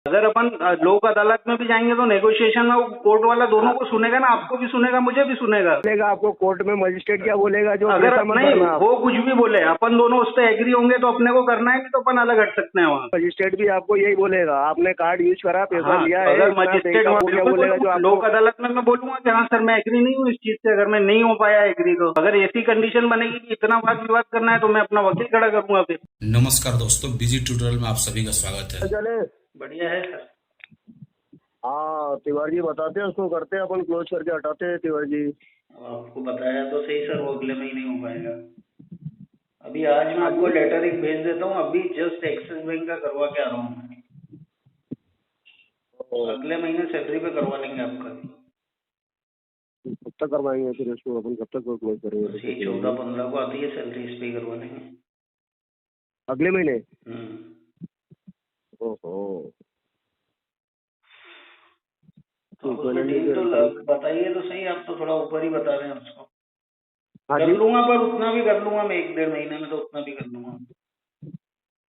अगर अपन लोक अदालत में भी जाएंगे तो नेगोशिएशन में वो कोर्ट वाला दोनों को सुनेगा ना, आपको भी सुनेगा मुझे भी सुनेगा। बोलेगा आपको कोर्ट में मजिस्ट्रेट क्या बोलेगा जो अगर ऐसा मत नहीं करना आप। वो कुछ भी बोले अपन दोनों उस पर एग्री होंगे तो अपने को करना है, नहीं तो अपन अलग हट सकते हैं वहाँ। मजिस्ट्रेट भी आपको यही बोलेगा, आपने कार्ड यूज करा, पैसा हाँ, लिया तो है, अगर इतना मजिस्ट्रेट देगा, वो क्या बोलेगा जो आपको। लोक अदालत में मैं बोलूंगा कि हाँ सर मैं एग्री नहीं हूँ इस चीज से, अगर मैं नहीं हो पाया एग्री तो अगर ऐसी कंडीशन बनेगी कि इतना वाद विवाद करना है तो मैं अपना वकील खड़ा करूंगा फिर। नमस्कार दोस्तों, बिजी ट्यूटोरियल में आप सभी का स्वागत है। चले बढ़िया है सर। हाँ तिवारी जी बताते हैं, उसको करते हैं अपन, क्लोज करके हटाते हैं तिवारी जी। आपको बताया तो सही सर, वो अगले महीने हो पाएगा। अभी आज मैं आपको लेटर एक भेज देता हूँ, अभी जस्ट एक्सिस बैंक का करवा के आ रहा हूँ। अगले महीने सैलरी पे करवा लेंगे आपका। कब तक करवाएंगे फिर इसको अपन, कब तक क्लोज करेंगे? 14-15 को आती है सैलरी, इस पे करवा लेंगे अगले महीने। ओहो तो बताइए तो सही, आप तो थोड़ा ऊपर ही बता रहे हैं उसको। हाँ कर लूंगा, पर उतना भी कर लूंगा मैं, 1-1.5 महीने में तो उतना भी कर लूंगा।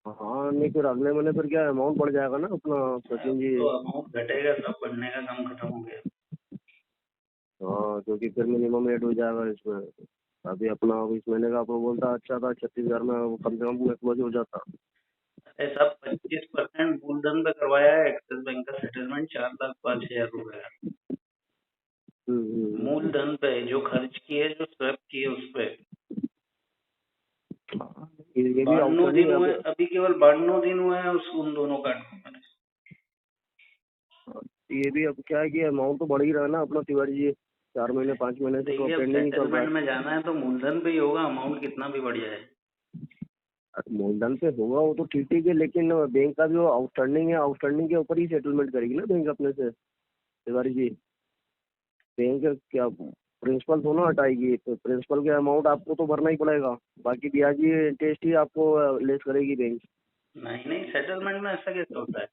हाँ नहीं फिर अगले महीने फिर क्या अमाउंट बढ़ जाएगा ना अपना सचिन जी। तो अमाउंट घटेगा, सब बढ़ने का काम खत्म हो गया। हाँ क्योंकि फिर मिनिमम एड हो जाएगा इसमें। अभी अपना इस महीने का अप्रूवल था, अच्छा था, 36,000 में वो कम से कम क्लोज हो जाता। अरे सब 25% मूलधन पे करवाया है एक्सिस बैंक का सेटलमेंट, 4,05,000 रुपए का मूलधन पे, जो खर्च किए जो स्वेप किए उस पे। ये भी 92 दिन हुए, अभी केवल 92 दिन हुए हैं उन दोनों का। ये भी अब क्या है कि अमाउंट तो बढ़ ही रहा है ना अपना तिवारी जी, 4 महीने 5 महीने से तो पेंडिंग ही चल रहा है। में जाना है तो मूलधन पे ही होगा, अमाउंट कितना भी बढ़ जाए। मूलधन पे होगा वो तो ठीक है, लेकिन बैंक का जो आउटस्टैंडिंग है, आउटस्टैंडिंग के ऊपर ही सेटलमेंट करेगी ना बैंक अपने से तिवारी जी। बैंक क्या प्रिंसिपल थोड़ा हटाएगी, तो प्रिंसिपल के अमाउंट आपको तो भरना ही पड़ेगा, बाकी ब्याजी इंटरेस्ट ही आपको लेस करेगी बैंक। नहीं सेटलमेंट में ऐसा कैसे होता है?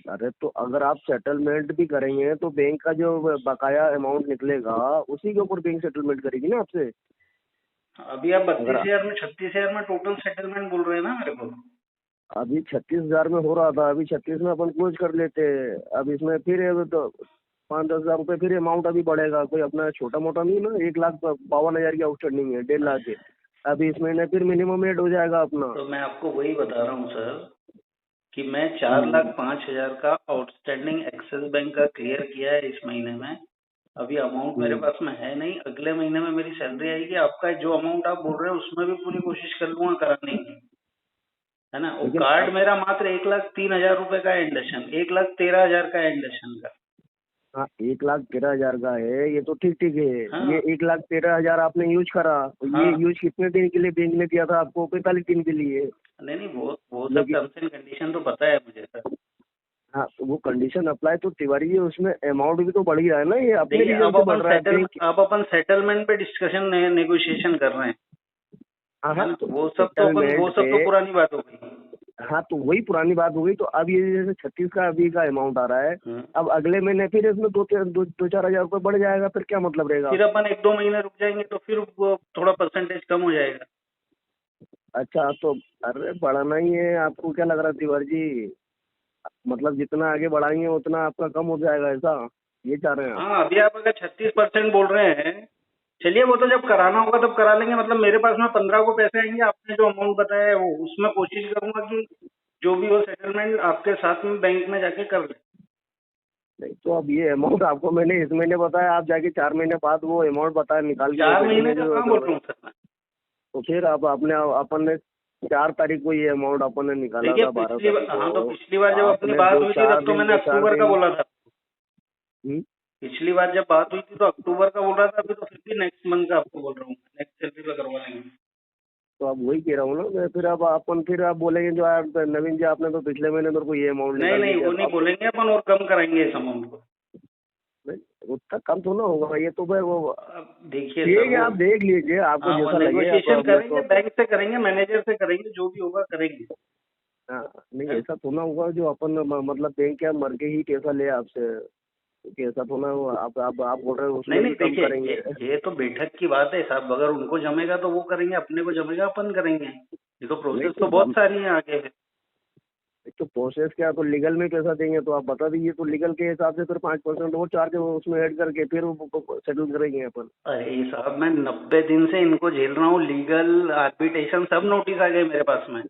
अरे तो अगर आप सेटलमेंट भी करेंगे तो बैंक का जो बकाया अमाउंट निकलेगा उसी के ऊपर बैंक सेटलमेंट करेगी ना आपसे। अभी आप 32,000 में 36,000 में टोटल सेटलमेंट बोल रहे हैं ना मेरे को। अभी 36,000 में हो रहा था, अभी 36 में अपन क्लोज कर लेते हैं। अब इसमें फिर तो 5-10 हजार रुपये फिर अमाउंट अभी बढ़ेगा, कोई अपना छोटा मोटा नहीं ना। 1,52,000 की आउटस्टैंडिंग है, 1.5 लाख के। अभी इस महीने फिर मिनिमम एड हो जाएगा अपना। तो मैं आपको वही बता रहा हूँ सर कि मैं 4,05,000 का आउटस्टैंडिंग एक्सिस बैंक का क्लियर किया है इस महीने में। अभी अमाउंट मेरे पास में है नहीं, अगले महीने में मेरी सैलरी आएगी, आपका जो अमाउंट आप बोल रहे हैं उसमें भी पूरी कोशिश कर लूंगा कराने की, है ना। वो कार्ड मेरा मात्र 1,03,000 रुपए का इंडक्शन, 1,13,000 का इंडक्शन का। हाँ 1,13,000 का है, ये तो ठीक है। हाँ। ये 1,13,000 आपने यूज करा, हाँ। ये यूज कितने दिन के लिए बैंक ने दिया था आपको? 45 दिन के लिए। नहीं वो सब टर्म्स एंड कंडीशन तो पता है मुझे सर। हाँ तो वो कंडीशन अप्लाई तो तिवारी जी, उसमें अमाउंट भी तो बढ़ ही रहा है ना, ये अपने देखिए, रीजन से बढ़ रहा है। अब अपन सेटलमेंट पे डिस्कशन नेगोशिएशन कर रहे हैं। हाँ तो वो सब तो पुरानी बात हो गई। हाँ तो वही पुरानी बात हो गई। तो अब ये जैसे 36 का अभी का अमाउंट आ रहा है, अब अगले महीने फिर इसमें 2-4 हजार रुपये बढ़ जाएगा, फिर क्या मतलब रहेगा? फिर अपन 1-2 महीने रुक जाएंगे तो फिर वो थोड़ा परसेंटेज कम हो जाएगा। अच्छा तो अरे बढ़ाना ही है, आपको क्या लग रहा है तिवारी जी? मतलब जितना आगे बढ़ाएंगे उतना आपका कम हो जाएगा, ऐसा ये चाह रहे हैं आप? हाँ, अभी आप अगर 36% बोल रहे हैं, चलिए वो तो जब कराना होगा तब करा लेंगे। मतलब मेरे पास में 15 को पैसे आएंगे, आपने जो अमाउंट बताया है वो, उसमें कोशिश करूंगा कि जो भी हो सेटलमेंट आपके साथ में बैंक में जाके कर ले। नहीं तो अब ये अमाउंट आपको मैंने इस महीने बताया, आप जाके 4 महीने बाद वो अमाउंट बताया निकाल के 4 महीने का कहाँ बोल रहा हूँ सर मैं। तो फिर अब अपन ने 4 तारीख को ये अमाउंट अपन ने निकाला था, 12 तारीख को। हाँ, तो पिछली बार जब अपनी बात हुई थी तब तो मैंने अक्टूबर का बोला था। पिछली बार जब बात हुई थी तो अक्टूबर का बोल रहा था, अभी तो फिर भी नेक्स्ट मंथ का आपको बोल रहा हूँ, नेक्स्ट सैलरी पे करवा लेंगे। तो अब वही कह रहा हूँ ना मैं। फिर अब अपन फिर आप बोलेंगे जो आप नवीन जी आपने तो पिछले महीने मेरे को ये अमाउंट नहीं वो नहीं बोलेंगे अपन, और कम कराएंगे इस अमाउंट को। उतना कम तो ना होगा ये तो भाई। वो देखिए ठीक है, आप देख लीजिए, आपको जैसा लगे। नेगोशिएशन करेंगे, बैंक से करेंगे, मैनेजर से करेंगे, जो भी होगा करेंगे। हाँ नहीं ऐसा तो ना होगा जो अपन मतलब बैंक क्या मर के ही पैसा ले आपसे, ऐसा तो ना आप बोल रहे हो उसमें नहीं कम करेंगे। ये तो बैठक की बात है साहब, अगर उनको जमेगा तो वो करेंगे, अपने को जमेगा अपन करेंगे। ये तो प्रोसेस तो बहुत सारी है आगे। तो प्रोसेस क्या, तो लीगल में पैसा देंगे तो आप बता दीजिए, तो लीगल के हिसाब से फिर 5% और चार्ज उसमें ऐड करके फिर वो सेटल करेंगे अपन। अरे साहब मैं 90 दिन से इनको झेल रहा हूँ, लीगल आर्बिट्रेशन सब नोटिस आ गए मेरे पास में।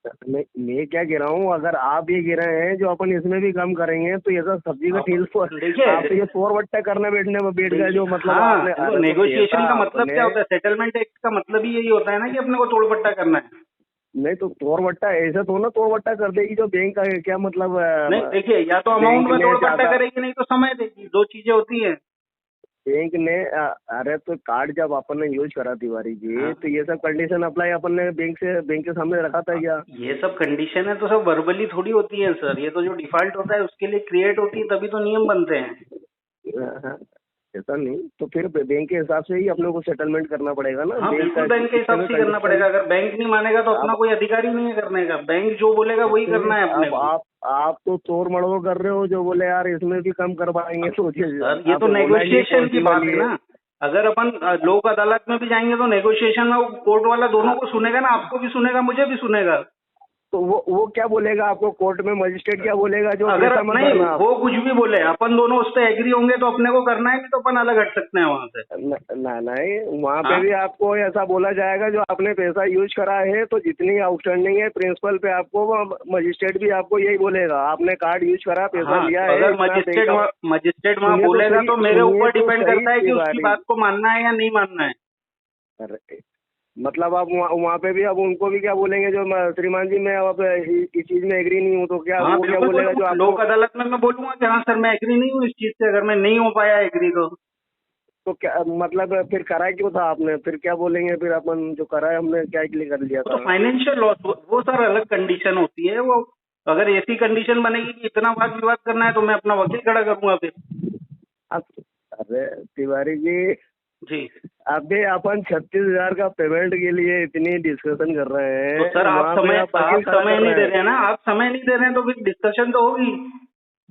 मैं क्या कह रहा हूँ, अगर आप ये कह रहे हैं जो अपन इसमें भी कम करेंगे तो ये सब सब्जी का ठेल देखिए आप तो ये शोरबट्टा करने बैठने में बैठ गए जो मतलब हाँ, आपने। तो नेगोशिएशन का मतलब क्या होता है? सेटलमेंट एक्ट का मतलब ही यही होता है ना कि अपने को तोड़पट्टा करना है। नहीं तो तोड़बट्टा ऐसा तो ना तोड़बट्टा कर देगी जो बैंक का, क्या मतलब नहीं देखिए, या तो अमाउंट में तोड़पट्टा करेगी, नहीं तो समय देगी, दो चीजें होती हैं। बैंक ने अरे तो कार्ड जब अपन ने यूज करा तिवारी जी, हाँ। तो ये सब कंडीशन अप्लाई अपन ने बैंक के सामने रखा था क्या? ये सब कंडीशन है तो सब वर्बली थोड़ी होती है सर, ये तो जो डिफॉल्ट होता है उसके लिए क्रिएट होती है, तभी तो नियम बनते हैं। हाँ, ऐसा नहीं तो फिर बैंक के हिसाब से ही अपने को सेटलमेंट करना पड़ेगा ना। हाँ बिल्कुल, बैंक के हिसाब से करना पड़ेगा। अगर बैंक नहीं मानेगा तो अपना कोई अधिकार ही नहीं है करने का, बैंक जो बोलेगा वही करना है अपने को। आप तो तोड़ मड़ोड़ कर रहे हो, जो बोले यार इसमें भी कम करवाएंगे सोचिए सर ये तो नेगोशिएशन की बात है ना। अगर अपन लोक अदालत में भी जाएंगे तो नेगोशिएशन में वो कोर्ट वाला दोनों को सुनेगा ना, आपको भी सुनेगा मुझे भी सुनेगा। तो वो क्या बोलेगा आपको कोर्ट में, मजिस्ट्रेट क्या बोलेगा जो अगर नहीं वो कुछ भी बोले, अपन दोनों उस पर एग्री होंगे तो अपने को करना है, नहीं तो अपन अलग हट सकते हैं वहाँ से। नहीं वहाँ पे भी आपको ऐसा बोला जाएगा जो आपने पैसा यूज करा है तो जितनी आउटस्टैंडिंग है प्रिंसिपल पे आपको, मजिस्ट्रेट भी आपको यही बोलेगा, आपने कार्ड यूज करा, पैसा लिया है। अगर मजिस्ट्रेट वहाँ बोलेगा तो मेरे ऊपर डिपेंड करता है कि उसकी बात को मानना है या नहीं मानना है। मतलब आप वहाँ पे भी अब उनको भी क्या बोलेंगे जो श्रीमान जी मैं अब इस चीज में एग्री नहीं हूँ, तो क्या वो क्या बोलेगा जो लोक अदालत में मैं बोलूंगा कि हाँ सर मैं एग्री नहीं हूँ इस चीज से, अगर मैं नहीं हो पाया एग्री तो क्या मतलब फिर करा क्यों था आपने, फिर क्या बोलेंगे फिर अपन जो करा है हमने क्या के लिए कर लिया था? तो फाइनेंशियल लॉस वो सर अलग कंडीशन होती है। वो अगर ऐसी कंडीशन बनेगी कि इतना वाद विवाद करना है तो मैं अपना वकील खड़ा करूंगा फिर। अरे तिवारी जी अभी अपन 36,000 का पेमेंट के लिए इतनी डिस्कशन कर रहे हैं। तो सर आप समय नहीं दे रहे हैं ना, आप समय नहीं दे रहे हैं तो फिर डिस्कशन तो होगी।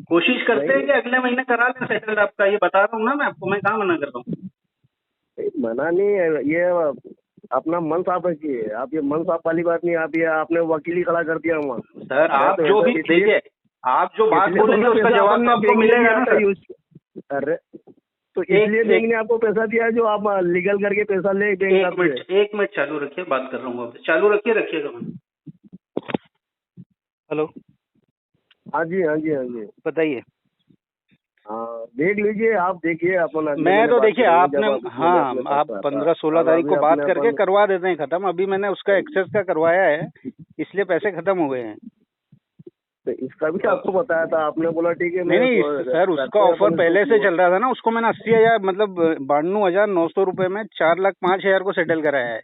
कोशिश करते हैं कि अगले महीने करा लें सेटल्ड आपका, ये बता रहा हूँ ना मैं आपको, मैं कहाँ मना कर रहा हूँ। मना नहीं है, ये अपना मन साफ रखिए आप, ये मन साफ वाली बात नहीं। आप ये आपने वकील ही खड़ा कर दिया वहाँ। सर आप जो भी देखिए, आप जो बात बोलेंगे उसका जवाब तो आपको मिलेगा ना सर। अरे तो इसलिए बैंक ने आपको पैसा दिया है जो आप लीगल करके पैसा ले बैंक। एक मिनट चालू रखिए, बात कर रहा हूँ आपसे, चालू रखिएगा। हेलो हाँ जी बताइए। हाँ देख लीजिए, आप देखिए अपन। मैं तो देखिए आपने आप 15-16 तारीख को बात करके करवा देते हैं खत्म। अभी मैंने उसका एक्सेस का करवाया है इसलिए पैसे खत्म हो गए हैं। तो इसका भी आपको बताया था, आपने बोला ठीक है। नहीं सर उसका ऑफर पहले से चल रहा था ना, उसको मैंने 80,000 मतलब 92,900 रुपए में 4,05,000 को सेटल कराया है।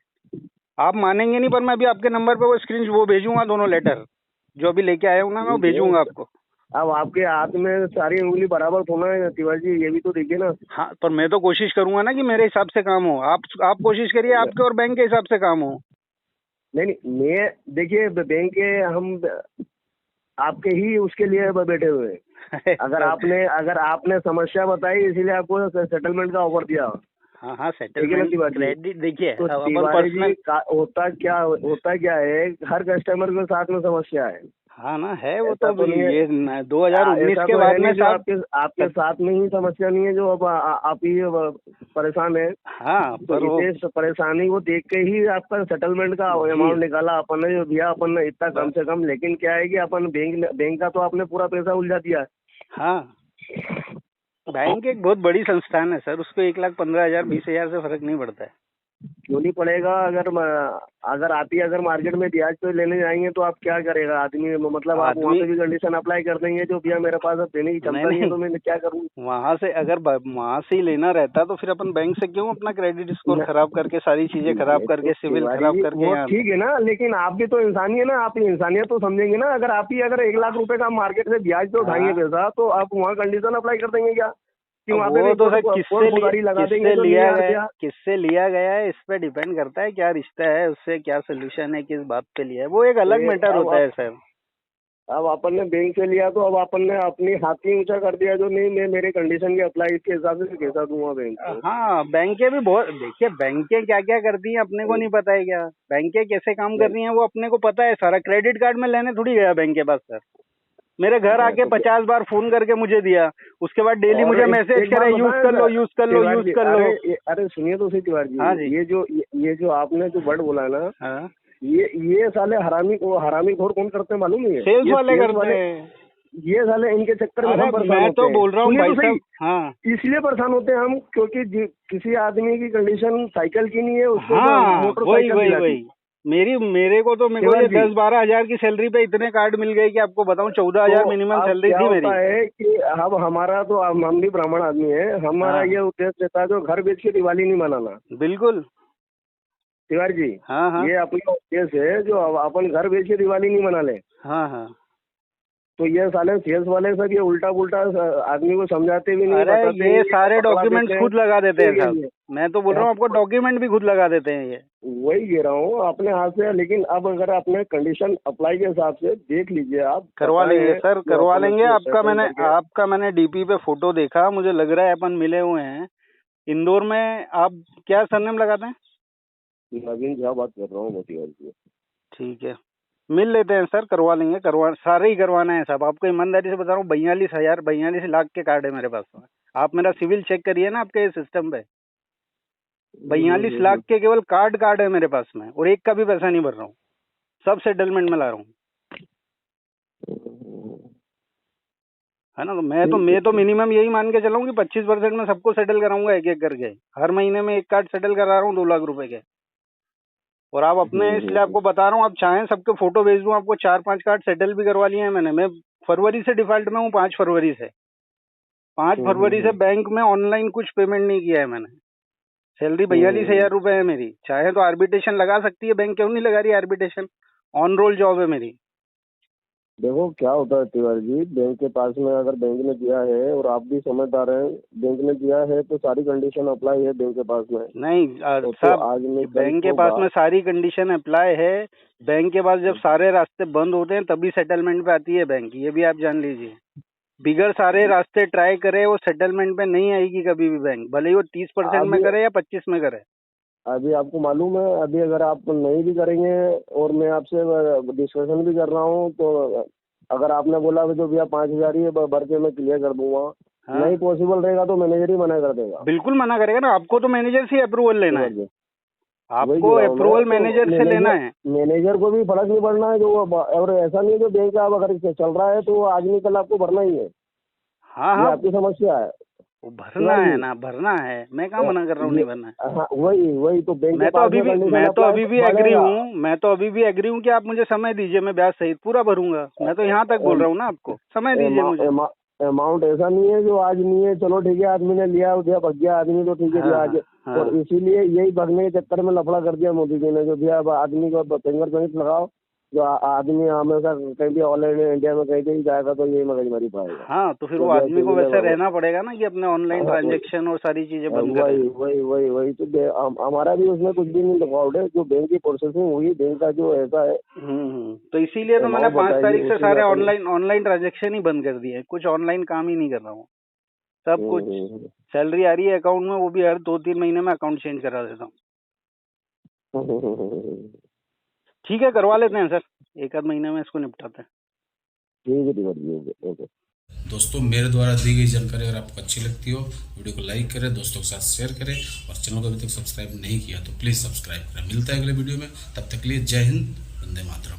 आप मानेंगे नहीं पर मैं अभी आपके नंबर पे वो स्क्रीन वो भेजूंगा, दोनों लेटर जो अभी लेके आया हूँ ना मैं वो भेजूंगा आपको। अब आपके हाथ में सारी उंगली बराबर थोड़ा है तिवारी जी, ये भी तो देखिए ना। हाँ पर मैं तो कोशिश करूंगा ना कि मेरे हिसाब से काम हो। आप कोशिश करिए आपके और बैंक के हिसाब से काम हो। नहीं मैं देखिए बैंक के हम आपके ही उसके लिए बैठे हुए हैं। अगर आपने समस्या बताई इसीलिए आपको सेटलमेंट का ऑफर दिया। हाँ सेटलमेंट क्रेडिट देखिए तो तिवारी जी होता क्या है, हर कस्टमर के साथ में समस्या है। हाँ ना है वो तो ये 2019 के बाद में आपके साथ में ही समस्या नहीं है जो अब आप ही परेशान है। हाँ तो इस परेशानी को देख के ही आपका सेटलमेंट का अमाउंट निकाला अपन ने, जो दिया अपन ने इतना कम से कम। लेकिन क्या है कि अपन बैंक का तो आपने पूरा पैसा उलझा दिया है। हाँ बैंक एक बहुत बड़ी संस्थान है सर, उसको 1,15,000 20,000 से फर्क नहीं पड़ता है। क्यों नहीं पड़ेगा? अगर आप ही अगर मार्केट में ब्याज पे लेने जाएंगे तो आप क्या करेगा आदमी, मतलब आप वहाँ पे भी कंडीशन अप्लाई कर देंगे जो भैया मेरे पास अब देने की क्षमता नहीं है तो मैं क्या करूँ। वहाँ से अगर वहाँ से ही लेना रहता तो फिर अपन बैंक से क्यों अपना क्रेडिट स्कोर खराब करके, सारी चीजें खराब करके, सिविल खराब करके। ठीक है ना, लेकिन आप भी तो इंसान ही है ना, आप इंसानियत तो समझेंगे ना। अगर आप ही अगर 1 लाख रुपए का मार्केट से ब्याज पे उठाएंगे पैसा तो आप वहाँ कंडीशन अप्लाई कर देंगे क्या? वो तो सर किससे लिया गया है इस पे डिपेंड करता है, क्या रिश्ता है उससे, क्या सोल्यूशन है, किस बात पे लिया है, वो एक अलग मैटर होता है सर। अब अपन ने बैंक से लिया तो अब अपन ने अपनी हाथ ही ऊंचा कर दिया, जो नहीं मैं मेरे कंडीशन के अप्लाई इसके हिसाब से कैसा दूंगा बैंक को। हाँ, बैंकें भी बहुत, देखिए बैंकें क्या क्या करती हैं अपने को नहीं पता है क्या, बैंकें कैसे काम कर रही हैं वो अपने को पता है सारा। क्रेडिट कार्ड में लेने थोड़ी गया बैंक के पास सर, मेरे घर आके 50 बार फोन करके मुझे दिया, उसके बाद डेली मुझे मैसेज करे यूज कर लो यूज कर लो यूज कर लो। अरे सुनिए तो सही तिवारी जी, हाँ जी। ये जो आपने जो वर्ड बोला ना, हाँ, ये साले हरामी खोर कौन करते हैं मालूम है? सेल्स वाले करते हैं ये साले, इनके चक्कर में हम परेशान मैं होते तो हैं। बोल रहा हूँ भाई साहब, हाँ इसलिए परेशान होते हैं हम, क्योंकि किसी आदमी की कंडीशन साइकिल की नहीं है, उसको हाँ, मोटरसाइकिल वही दिलाती। मेरे को तो ये 10-12 हजार की सैलरी पे इतने कार्ड मिल गए कि आपको बताऊं 14,000 तो मिनिमम अब सैलरी क्या थी होता मेरी। है कि अब हमारा तो हम भी ब्राह्मण आदमी है, हमारा हाँ। ये उद्देश्य रहता है जो घर बेच के दिवाली नहीं मनाना बिल्कुल। तिवारी जी। हाँ हाँ ये अपना उद्देश्य है जो अपन घर बेच के दिवाली नहीं मना ले। हाँ हाँ। तो ये साले सेल्स वाले सब ये उल्टा पुल्टा आदमी को समझाते भी नहीं, अरे बताते ये नहीं, सारे पकड़ा डॉक्यूमेंट्स देते हैं। खुद लगा देते हैं ठीक है साहब, जी। मैं तो बोल रहा हूँ आपको डॉक्यूमेंट भी खुद लगा देते हैं ये। वही कह रहा हूँ अपने हाथ से। लेकिन अब अगर अपने कंडीशन अप्लाई के हिसाब से देख लीजिए आप, करवा पता लेंगे है सर, जो करवा अपन लेंगे। उसको आपका मैंने डीपी पे फोटो देखा, मुझे लग रहा है अपन मिले हुए हैं इंदौर में। आप क्या सरनेम लगाते हैं? नवीन झा बात कर रहा हूँ मोतिहारी से। ठीक है, मिल लेते हैं सर, करवा लेंगे। सारे ही करवाना है साहब, आपको ईमानदारी से बता रहा हूँ। 42 लाख के कार्ड है मेरे पास में। आप मेरा सिविल चेक करिए ना आपके सिस्टम पे, 42 लाख के केवल कार्ड है मेरे पास में, और एक का भी पैसा नहीं भर रहा हूँ, सब सेटलमेंट में ला रहा हूँ, है ना। तो मैं तो मिनिमम यही मान के चलाऊँ कि 25% में सबको सेटल कराऊंगा एक एक करके। हर महीने में एक कार्ड सेटल करा रहा हूँ 2 लाख रुपए के। और आप अपने, इसलिए आपको बता रहा हूँ, आप चाहें सबके फोटो भेज दूं आपको। 4-5 कार्ड सेटल भी करवा लिए हैं मैंने। मैं फरवरी से डिफॉल्ट में हूँ, 5 फरवरी से। 5 फरवरी से बैंक में ऑनलाइन कुछ पेमेंट नहीं किया है मैंने। सैलरी 42,000 रुपए है मेरी। चाहे तो आर्बिट्रेशन लगा सकती है बैंक, क्यों नहीं लगा रही आर्बिट्रेशन? ऑन रोल जॉब है मेरी। देखो क्या होता है तिवारी जी, बैंक के पास में अगर बैंक ने दिया है, और आप भी समझदार हैं, बैंक ने दिया है तो सारी कंडीशन अप्लाई है बैंक के पास में। नहीं साहब, बैंक के पास में सारी कंडीशन अप्लाई है। बैंक के पास जब सारे रास्ते बंद होते हैं तभी सेटलमेंट पे आती है बैंक, ये भी आप जान लीजिए। बिगर सारे रास्ते ट्राई करे वो सेटलमेंट पे नहीं आएगी कभी भी बैंक, भले ही वो 30% में करे या 25 में करे। अभी आपको मालूम है, अभी अगर आप नहीं भी करेंगे और मैं आपसे डिस्कशन भी कर रहा हूँ, तो अगर आपने बोला तो भैया 5,000 ही भर के मैं क्लियर कर दूंगा, हाँ? नहीं पॉसिबल रहेगा तो मैनेजर ही मना कर देगा। बिल्कुल मना करेगा ना, आपको तो मैनेजर से अप्रूवल लेना है, आपको वही अप्रूवल मैनेजर से लेना है। मैनेजर को भी फर्क नहीं पड़ना है जो, और ऐसा नहीं है जो बैंक आप अगर चल रहा है तो आज नहीं कल आपको भरना ही है। हाँ हाँ, आपकी समस्या है, वो भरना है ना, भरना है। मैं कहाँ मना कर रहा हूँ नहीं भरना है। हाँ, वही तो बैंक मैं तो अभी भी एग्री हूँ कि आप मुझे समय दीजिए, मैं ब्याज सहित पूरा भरूंगा। मैं तो यहाँ तक बोल रहा हूँ ना, आपको समय दीजिए मुझे। अमाउंट ऐसा नहीं है जो आज नहीं है, चलो ठीक है आदमी ने लिया उधर भग गया आदमी, तो ठीक है आज। और इसीलिए यही भगने के चक्कर में लफड़ा कर दिया मोदी जी ने, जो भैया अब आदमी को फिंगरप्रिंट लगाओ, जो आदमी हमेशा कहीं भी ऑल इंडिया में कहीं भी जाएगा तो यही मगजमारी पाएगा। हाँ, तो फिर वो आदमी को वैसे रहना पड़ेगा ना कि अपने ऑनलाइन ट्रांजेक्शन और सारी चीजें बंद करे। वही तो हमारा भी उसमें कुछ भी नहीं रिकॉर्ड है, जो बैंक की प्रोसेसिंग हुई, बैंक का जो ऐसा है। तो इसीलिए तो मैंने 5 तारीख से सारे ऑनलाइन ट्रांजेक्शन ही बंद कर दिए, कुछ ऑनलाइन काम ही नहीं कर रहा हूँ। सब कुछ सैलरी आ रही है अकाउंट में, वो भी हर 2-3 महीने में अकाउंट चेंज करा देता हूँ। ठीक है, करवा लेते हैं सर, 1-8 महीने में इसको निपटाते हैं। ठीक है ओके। दोस्तों, मेरे द्वारा दी गई जानकारी अगर आपको अच्छी लगती हो, वीडियो को लाइक करें, दोस्तों के साथ शेयर करें, और चैनल को अभी तक सब्सक्राइब नहीं किया तो प्लीज सब्सक्राइब करें। मिलता है अगले वीडियो में, तब तक के लिए जय हिंद, वंदे मातरम।